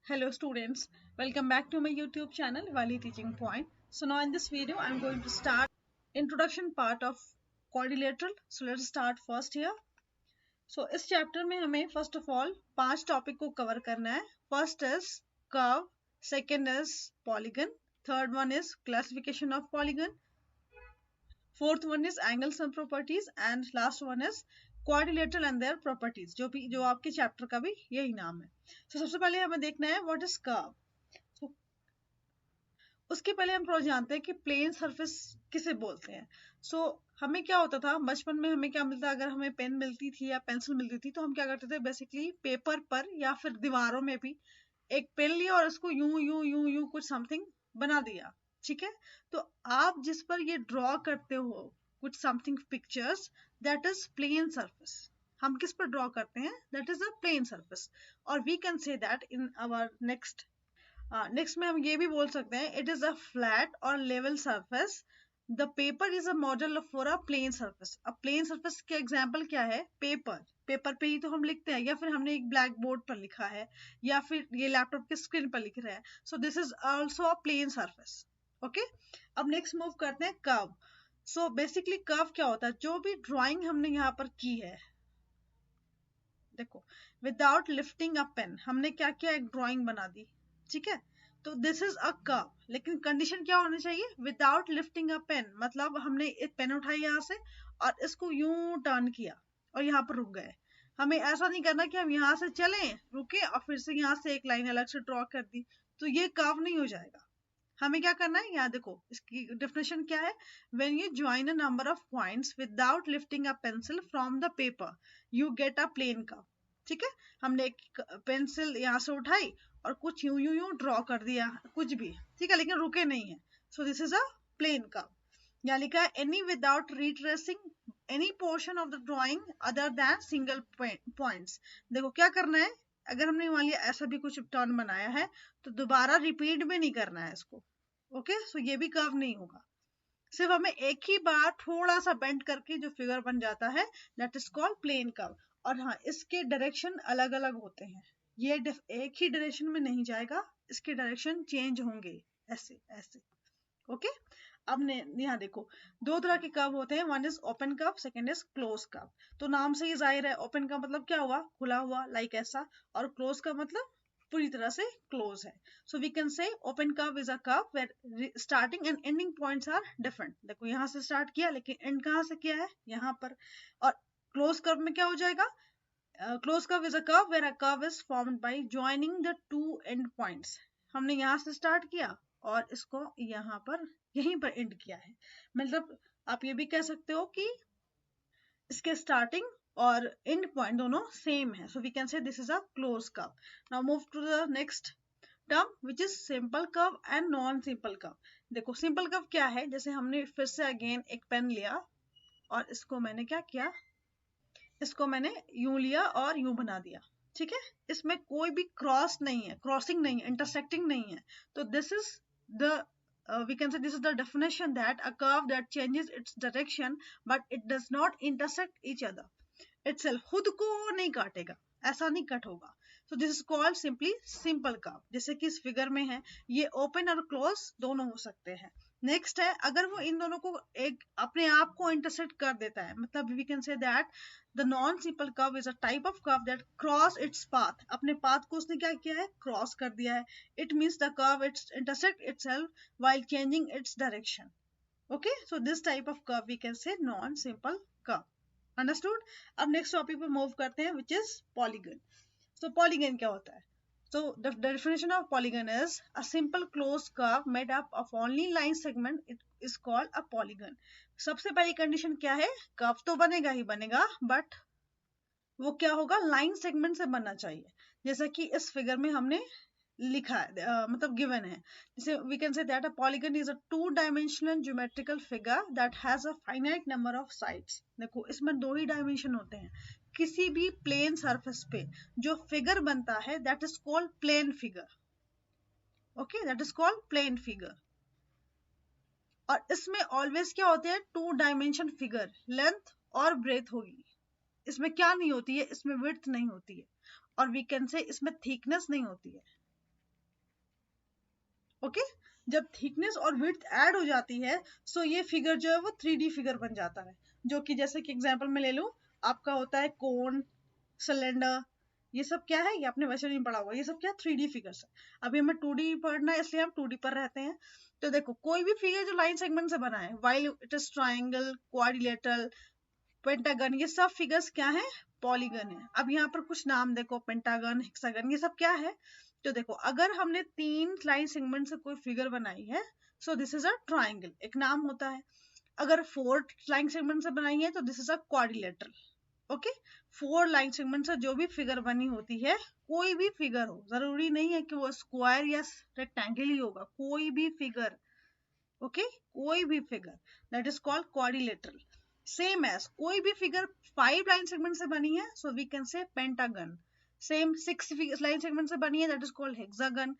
Hello students, welcome back to my YouTube channel Vali Teaching Point. So now in this video I'm going to start introduction part of quadrilateral. So let's start first here. So इस chapter में हमें first of all 5 topic को cover करना है. First is curve, second is polygon, third one is classification of polygon, fourth one is angles and properties, and last one is quadrilateral and their properties. जो आपके chapter का भी यही नाम है. So सबसे पहले हमें देखना है what is curve. So, उसके पहले हम थोड़ा जानते हैं कि प्लेन सरफेस किसे बोलते हैं. सो हमें क्या होता था बचपन में, हमें क्या मिलता, अगर हमें पेन मिलती थी या पेंसिल मिलती थी तो हम क्या करते थे, बेसिकली पेपर पर या फिर दीवारों में भी एक पेन लिया और उसको यूं यूं यूं यूं कुछ समथिंग बना दिया. ठीक है, तो आप जिस पर ये ड्रॉ करते हो कुछ something pictures, that is plane surface. हम किस पर ड्रॉ करते हैं, that is a plane surface. और we can say that in our next में हम ये भी बोल सकते हैं इट इज अ फ्लैट और level surface. The paper is a model for a plane surface. अब प्लेन सरफेस के एग्जांपल क्या है, पेपर पे ही तो हम लिखते हैं, या फिर हमने एक ब्लैक बोर्ड पर लिखा है, या फिर ये लैपटॉप के स्क्रीन पर लिख रहे हैं. So this is also a plane surface. Okay, अब नेक्स्ट मूव करते हैं कर्व. सो बेसिकली कर्व क्या होता है, जो भी ड्राइंग हमने यहाँ पर की है, देखो विदाउट लिफ्टिंग अ पेन हमने क्या किया, एक ड्राइंग बना दी. ठीक है, तो दिस इज अ कर्व. लेकिन कंडीशन क्या होनी चाहिए, विदाउट लिफ्टिंग अ पेन, मतलब हमने एक पेन उठाई यहाँ से और इसको यूं टर्न किया और यहाँ पर रुक गए. हमें ऐसा नहीं करना कि हम यहाँ से चलें, रुके और फिर से यहाँ से एक लाइन अलग से ड्रॉ कर दी, तो ये कर्व नहीं हो जाएगा. हमें क्या करना है, यहाँ देखो इसकी डेफिनेशन क्या है, when you join a number of points without lifting a pencil from the paper you get a plane curve. ठीक है, हमने एक पेंसिल यहाँ से उठाई और कुछ यूं यूं यूं ड्रॉ कर दिया, कुछ भी. ठीक है, लेकिन रुके नहीं है. So this is a plane curve. यहाँ लिखा है any without retracing any portion of the drawing other than single points. देखो क्या करना है, अगर हमने मान लिया ऐसा भी कुछ टर्न बनाया है तो दोबारा रिपीट भी नहीं करना है इसको. ओके, सो ये भी कर्व नहीं होगा. सिर्फ हमें एक ही बार थोड़ा सा बेंड करके जो फिगर बन जाता है, that is called plane curve. और हाँ, इसके डायरेक्शन अलग अलग होते हैं. ये एक ही डायरेक्शन में नहीं जाएगा, इसके डायरेक्शन चेंज होंगे, ऐसे ऐसे. ओके, अब यहाँ देखो दो तरह के कर्व होते हैं, one is open curve, second is close curve. तो नाम से ही जाहिर है, ओपन का मतलब क्या हुआ, खुला हुआ लाइक ऐसा, और क्लोज का मतलब पूरी तरह से क्लोज है. So we can say open curve is a curve where starting and ending points are different. देखो यहाँ से स्टार्ट किया लेकिन एंड कहाँ से किया है, यहाँ पर. और क्लोज कर्व में क्या हो जाएगा, close curve is a curve where a curve is formed by joining the two end points. हमने यहाँ से स्टार्ट किया और इसको यहाँ पर यहीं पर एंड किया है. मतलब आप ये भी कह सकते हो कि इसके स्टार्टिंग और एंड पॉइंट दोनों सेम है. So we can say this is a close curve. Now move to the next term which is simple curve and non simple curve. देखो सिंपल कर्व क्या है, जैसे हमने फिर से अगेन एक पेन लिया और इसको मैंने क्या किया, इसको मैंने यूं लिया और यूं बना दिया. ठीक है, इसमें कोई भी क्रॉस नहीं है, क्रॉसिंग नहीं है, इंटरसेक्टिंग नहीं है. तो this is the we can say this is the definition that a curve that changes its direction but it does not intersect each other itself. खुद को नहीं काटेगा, ऐसा नहीं कट होगा. so this is called simply simple curve. जैसे कि इस फिगर में है, ये ओपन और क्लोज दोनों हो सकते हैं. नेक्स्ट है, अगर वो इन दोनों को एक अपने आप को इंटरसेक्ट कर देता है, मतलब we can say that the non simple curve is a type of curve that cross its path. अपने पाथ को उसने क्या किया है, क्रॉस कर दिया है. It means the curve its intersect itself while changing its direction. Okay, so this type of curve we can say non-simple curve. Understood? अब next topic पे move करते हैं which is polygon. So polygon क्या होता है? So the definition of polygon is a simple closed curve made up of only line segment. It is called a polygon. सबसे पहली condition क्या है, कर्व तो बनेगा ही बनेगा, but वो क्या होगा, लाइन सेगमेंट से बनना चाहिए. जैसा कि इस फिगर में हमने लिखा है, मतलब गिवन है. जैसे we can say that a polygon is a two dimensional geometrical figure that has a finite number of sides. देखो इसमें दो ही डायमेंशन होते हैं. किसी भी प्लेन सरफेस पे जो फिगर बनता है that is called plane figure. Okay, that is called plane figure. और इसमें ऑलवेज क्या होते हैं, टू डायमेंशन फिगर, लेंथ और ब्रेथ होगी. इसमें क्या नहीं होती है, इसमें विड्थ नहीं होती है, और वी कैन से इसमें थिकनेस नहीं होती है. ओके जब थिकनेस और विड्थ ऐड हो जाती है सो ये फिगर जो है वो 3D फिगर बन जाता है, जो कि जैसे कि एग्जांपल में ले लूं, आपका होता है कोन, सिलेंडर, ये सब क्या है, ये आपने वैसे नहीं पढ़ा होगा, ये सब क्या 3D फिगर्स है। अभी हमें 2D पढ़ना है इसलिए हम 2D पर रहते हैं। तो देखो कोई भी फिगर जो लाइन सेगमेंट से बना है, while it is triangle, quadrilateral, pentagon, ये सब फिगर्स क्या है, पॉलीगन है। अब यहाँ पर कुछ नाम देखो, पेंटागन, हेक्सागन, ये सब क्या है। तो देखो अगर हमने 3 लाइन सेगमेंट से कोई फिगर बनाई है so this is a triangle, एक नाम होता है। अगर 4 लाइन सेगमेंट से बनाई है तो this is a quadrilateral. Okay 4 line segment से जो भी फिगर बनी होती है, कोई भी फिगर हो, जरूरी नहीं है कि वो स्क्वायर या रेक्टेंगल ही होगा, कोई भी फिगर, ओके कोई भी figure, that is called quadrilateral. Same as कोई भी फिगर 5 लाइन सेगमेंट से बनी है so we can say pentagon. Same 6 line segment से बनी है दैट इज कॉल्ड हेक्सागन।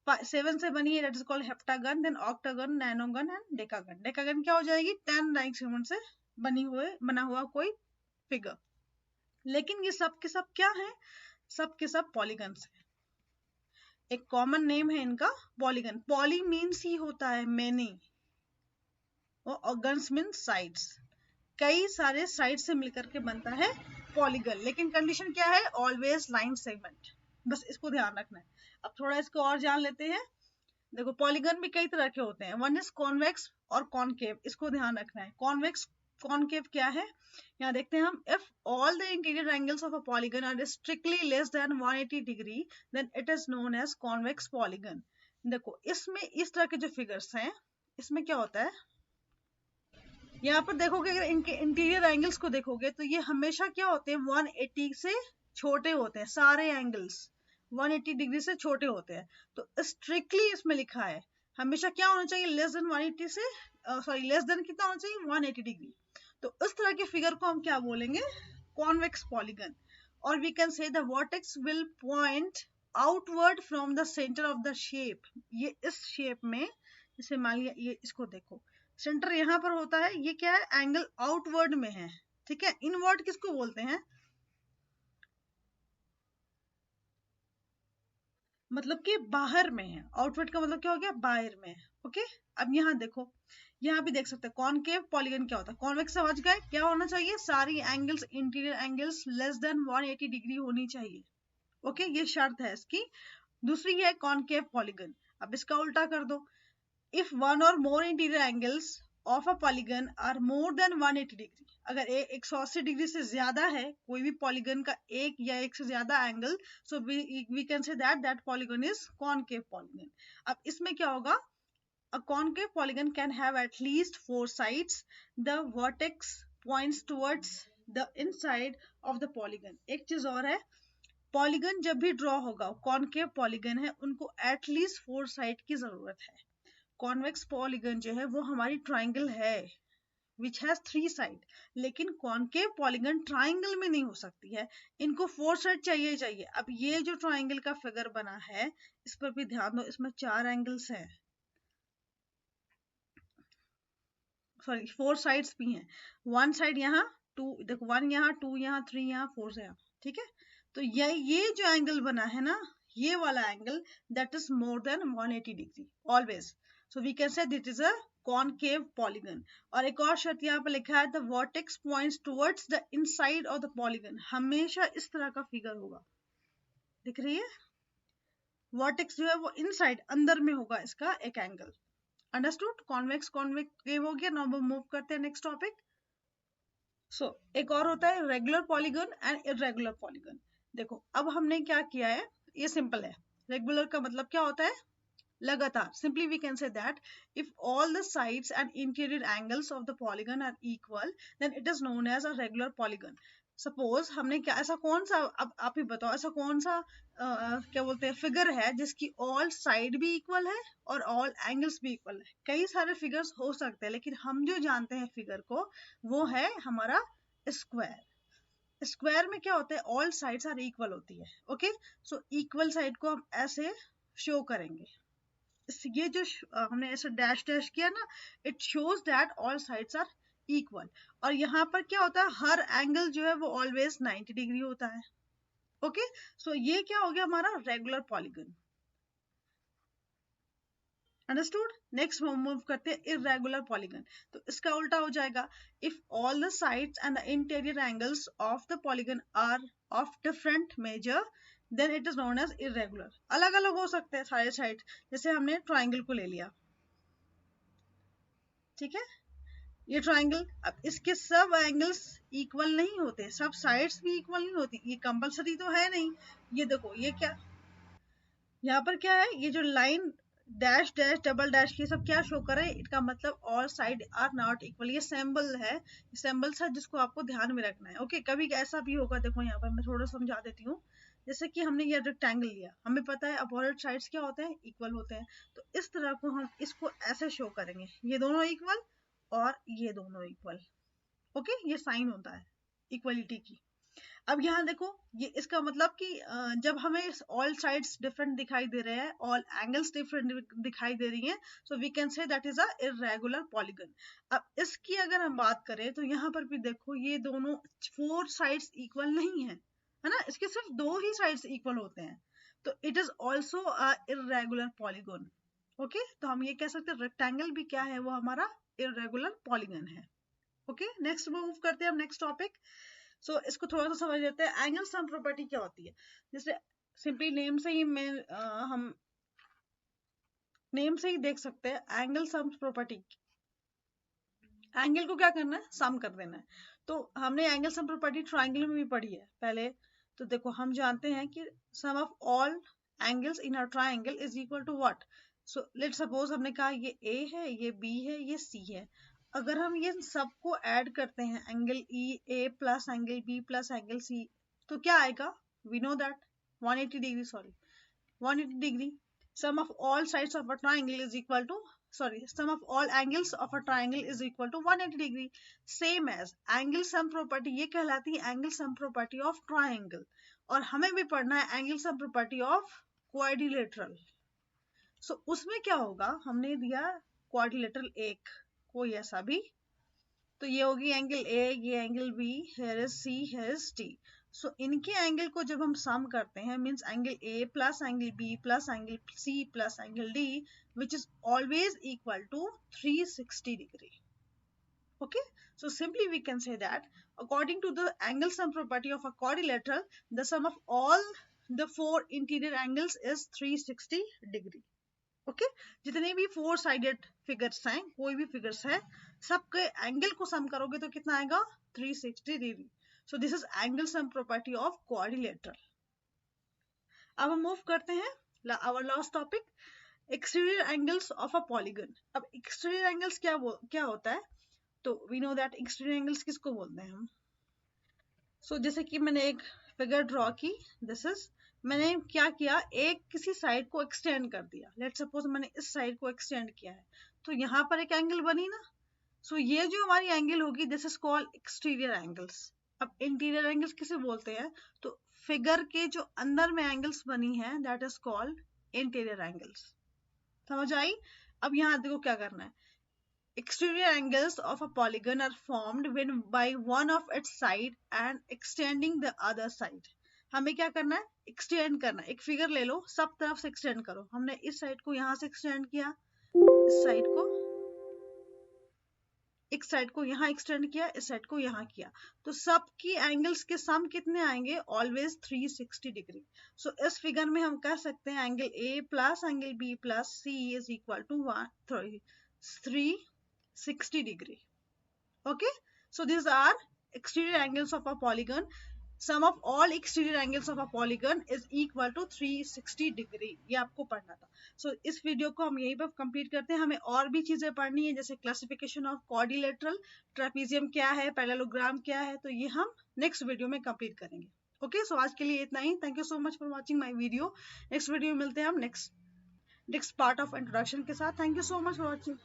7 से बनी है that is called heptagon, then octagon, nonagon and decagon. Decagon क्या हो जाएगी, 10 लाइन सेगमेंट से बना हुआ कोई फिगर। लेकिन ये सब के सब क्या है, सब के सब पॉलीगन्स है। एक कॉमन नेम है इनका पॉलीगन। पॉली मीन्स ही होता है मेनी, और गन्स मीन साइड्स, कई सारे साइड से मिलकर के बनता है पॉलीगन। लेकिन कंडीशन क्या है, ऑलवेज लाइन सेगमेंट, बस इसको ध्यान रखना है। अब थोड़ा इसको और जान लेते हैं। देखो पॉलीगन भी कई तरह के होते हैं, वन इज कॉन्वेक्स और कॉनकेव, इसको ध्यान रखना है। कॉन्वेक्स कॉनकेव क्या है, यहाँ देखते हैं हम, if all the interior angles of a polygon are strictly less than 180 degree then it is known as convex polygon. देखो इसमें इस तरह के जो फिगर्स हैं, इसमें क्या होता है, यहाँ पर देखोगे अगर इनके इंटीरियर एंगल्स को देखोगे तो ये हमेशा क्या होते हैं, 180 से छोटे होते हैं, सारे एंगल्स 180 डिग्री से छोटे होते हैं। तो स्ट्रिक्टली इसमें लिखा है हमेशा क्या होना चाहिए, लेस देन 180 से सॉरी लेस देन कितना होना चाहिए, 180 डिग्री। तो इस तरह के फिगर को हम क्या बोलेंगे, कॉन्वेक्स पॉलीगन। और we can say the vertex will point outward from the centre of the shape. ये इस शेप में, जैसे मान लिया ये, इसको देखो सेंटर यहाँ पर होता है, ये क्या है, एंगल आउटवर्ड में है, ठीक है। इनवर्ड किसको बोलते हैं, मतलब कि बाहर में है, आउटवर्ड का मतलब क्या हो गया, बाहर में है। ओके अब यहाँ देखो, यहाँ भी देख सकते हैं कॉनकेव पॉलीगन क्या होता है। कॉन्वेक्स समझ गए, क्या होना चाहिए, सारी angles interior angles less than 180 degree होनी चाहिए। ओके ये शर्त है इसकी। दूसरी है कॉनकेव पॉलीगन। अब इसका उल्टा कर दो, if one or more interior angles of a polygon are more than 180 degree, अगर 180 डिग्री से ज्यादा है कोई भी पॉलीगन का एक या एक से ज्यादा angle, so we can say that polygon is concave polygon. अब इसमें क्या होगा, a concave polygon can have at least 4 sides, the vertex points towards the inside of the polygon। एक चीज और है, पॉलीगन जब भी ड्रॉ होगा, कॉनकेव पॉलीगन है, उनको एटलीस्ट 4 साइड की जरूरत है। कॉन्वेक्स पॉलीगन जो है वो हमारी ट्राइंगल है विच हैज 3 साइड, लेकिन कॉनकेव पॉलीगन ट्राइंगल में नहीं हो सकती है, इनको 4 साइड चाहिए चाहिए। अब ये जो ट्राइंगल का फिगर बना है इस पर भी ध्यान दो, इसमें 4 एंगल्स हैं, सॉरी 4 साइड्स भी हैं। 1 साइड यहाँ, 2 देखो, 1 यहाँ, 2 यहाँ, 3 यहाँ, 4 यहाँ, ठीक है। तो ये जो एंगल बना है ना, ये वाला angle that is more than 180 degree always, so we can say that is a concave polygon. और एक और शर्त यहाँ पे लिखा है, the vertex points towards the inside of the polygon, हमेशा इस तरह का फिगर होगा, दिख रही है, वर्टेक्स जो है वो इनसाइड अंदर में होगा इसका एक एंगल। अंडरस्टूड, कॉन्वेक्स कॉन्वेक्टिव हो गया। नाउ मूव करते हैं नेक्स्ट टॉपिक। सो एक और होता है regular polygon and irregular polygon. देखो अब हमने क्या किया है, ये सिंपल है। रेगुलर का मतलब क्या होता है, लगातार। Simply we can say that if all the sides and interior angles of the polygon are equal then it is known as a regular polygon. Suppose हमने क्या, ऐसा कौन सा, अब आप ही बताओ, ऐसा कौन सा क्या बोलते हैं फिगर है जिसकी ऑल साइड भी इक्वल है और ऑल एंगल्स भी इक्वल है। कई सारे फिगर्स हो सकते हैं लेकिन हम जो जानते हैं फिगर को वो है हमारा स्क्वायर। स्क्वायर में क्या होता है, ऑल साइड्स आर इक्वल होती है। ओके सो इक्वल साइड को हम ऐसे शो करेंगे, ये जो हमने ऐसे डैश डैश किया ना, it shows that all sides are equal. और यहाँ पर क्या होता है, हर एंगल जो है वो ऑलवेज 90 डिग्री होता है। ओके सो ये क्या हो गया हमारा regular polygon. Understood. Next move करते हैं इरेगुलर पॉलीगन। तो इसका उल्टा हो जाएगा, if all the sides and the interior angles of the polygon are of different measure then it is known as irregular. अलग अलग हो सकते हैं सारे साइड, जैसे हमने ट्राइंगल को ले लिया, ठीक है, ये ट्राइंगल, अब इसके सब एंगल्स इक्वल नहीं होते, सब साइड्स भी इक्वल नहीं होती, ये कंपलसरी तो है नहीं। ये देखो, ये क्या, यहाँ पर क्या है, ये जो line dash dash double dash ये सब क्या शो कर रहा है, इसका मतलब all side are not equal, ये सिंबल है, सिंबल्स है जिसको आपको ध्यान में रखना है। ओके, कभी ऐसा भी होगा, देखो यहाँ पर मैं थोड़ा समझा देती हूँ। जैसे कि हमने ये रेक्टेंगल लिया, हमें पता है अपोजिट साइड्स क्या होते हैं, इक्वल होते हैं, तो इस तरह को हम इसको ऐसे शो करेंगे, ये दोनों इक्वल और ये दोनों इक्वल। ओके, ये साइन होता है इक्वलिटी की। अब यहाँ देखो, ये इसका मतलब कि जब हमें ऑल साइड्स डिफरेंट दिखाई दे रहे हैं, ऑल एंगल्स डिफरेंट दिखाई दे रही हैं, so we can say that is a irregular polygon. अब इसकी अगर हम बात करें तो यहाँ पर भी देखो, ये दोनों 4 साइड्स इक्वल नहीं है ना, इसके सिर्फ 2 ही साइड्स इक्वल होते हैं, तो it is also a irregular polygon. Okay, तो हम ये कह सकते हैं रेक्टेंगल भी क्या है, वो हमारा इरेगुलर पॉलीगन है। ओके, नेक्स्ट मूव करते हैं हम नेक्स्ट टॉपिक। सो इसको थोड़ा सा समझ लेते हैं, एंगल सम प्रॉपर्टी क्या होती है। जैसे सिंपली नेम से ही हम नेम से ही देख सकते हैं एंगल सम प्रॉपर्टी। एंगल को क्या करना है, सम कर देना है। तो हमने एंगल सम प्रॉपर्टी ट्राइंगल में भी पढ़ी है पहले, तो देखो हम जानते हैं कि sum of all angles in a triangle is equal to what. So let's suppose हमने कहा ये ए है, ये बी है, ये सी है, अगर हम ये सबको ऐड करते हैं, angle E A plus angle B plus angle C, तो क्या आएगा, we know that 180 degree, sorry 180 degree. Sum of all sides of a triangle is equal to, sorry, sum of all angles of a triangle is equal to 180 degree. Same as angle sum property, ये कहलाती है angle sum property of triangle। और हमें भी पढ़ना है angle sum property of quadrilateral। so उसमें क्या होगा, हमने दिया quadrilateral एक कोई ऐसा भी, तो ये होगी एंगल ए, ये angle B, here is C, here is D। सो इनके एंगल को जब हम सम करते हैं, means angle A plus angle B plus angle C plus angle D, which is always equal to 360 degree। Okay, so simply we can say that according to the angle sum property of a quadrilateral, the sum of all the 4 interior angles is 360 degree। Okay, जितने भी 4 sided figures हैं, कोई भी figures है, सबके angle को सम करोगे तो कितना आएगा, 360 degree. So this is angle sum property of quadrilateral. अब हम मूव करते हैं our last topic, exterior angles of a polygon. अब एक्सटीरियर एंगल्स क्या होता है, तो we know that exterior angles किसको बोलते हैं हम। सो जैसे कि मैंने एक फिगर ड्रॉ की, दिस इज, मैंने क्या किया, एक किसी साइड को एक्सटेंड कर दिया, लेट सपोज मैंने इस साइड को एक्सटेंड किया है, तो यहाँ पर एक एंगल बनी ना। सो ये जो हमारी एंगल होगी, this is called exterior angles. अब इंटीरियर एंगल्स किसे बोलते हैं, तो फिगर के जो अंदर में एंगल्स बनी है, that is called interior angles. समझ आई। अब यहाँ देखो क्या करना है, exterior angles of a polygon are formed when by one of its side and extending the other side। हमें क्या करना है, एक्सटेंड करना है। एक फिगर ले लो, सब तरफ से एक्सटेंड करो। हमने इस साइड को यहाँ से एक्सटेंड किया, इस साइड को, एक साइड को यहाँ एक्सटेंड किया, इस साइड को यहाँ किया, तो सबकी एंगल्स के सम कितने आएंगे, ऑलवेज 360 डिग्री। सो इस फिगर में हम कह सकते हैं angle A plus angle B plus C is equal to 360 degree। Okay, so these are exterior angles of a polygon। Sum of all exterior angles of a polygon is equal to 360 degree। ये आपको पढ़ना था। So इस video को हम यहीं पर complete करते हैं। हमें और भी चीजें पढ़नी है, जैसे क्लासिफिकेशन ऑफ क्वाड्रिलेटरल, ट्रेपीजियम क्या है, पैरेललोग्राम क्या है, तो ये हम नेक्स्ट वीडियो में कंप्लीट करेंगे। ओके, सो आज के लिए इतना ही। Thank you so much for watching my video. Next video में मिलते हैं हम नेक्स्ट पार्ट ऑफ इंट्रोडक्शन के साथ। Thank you so much for watching.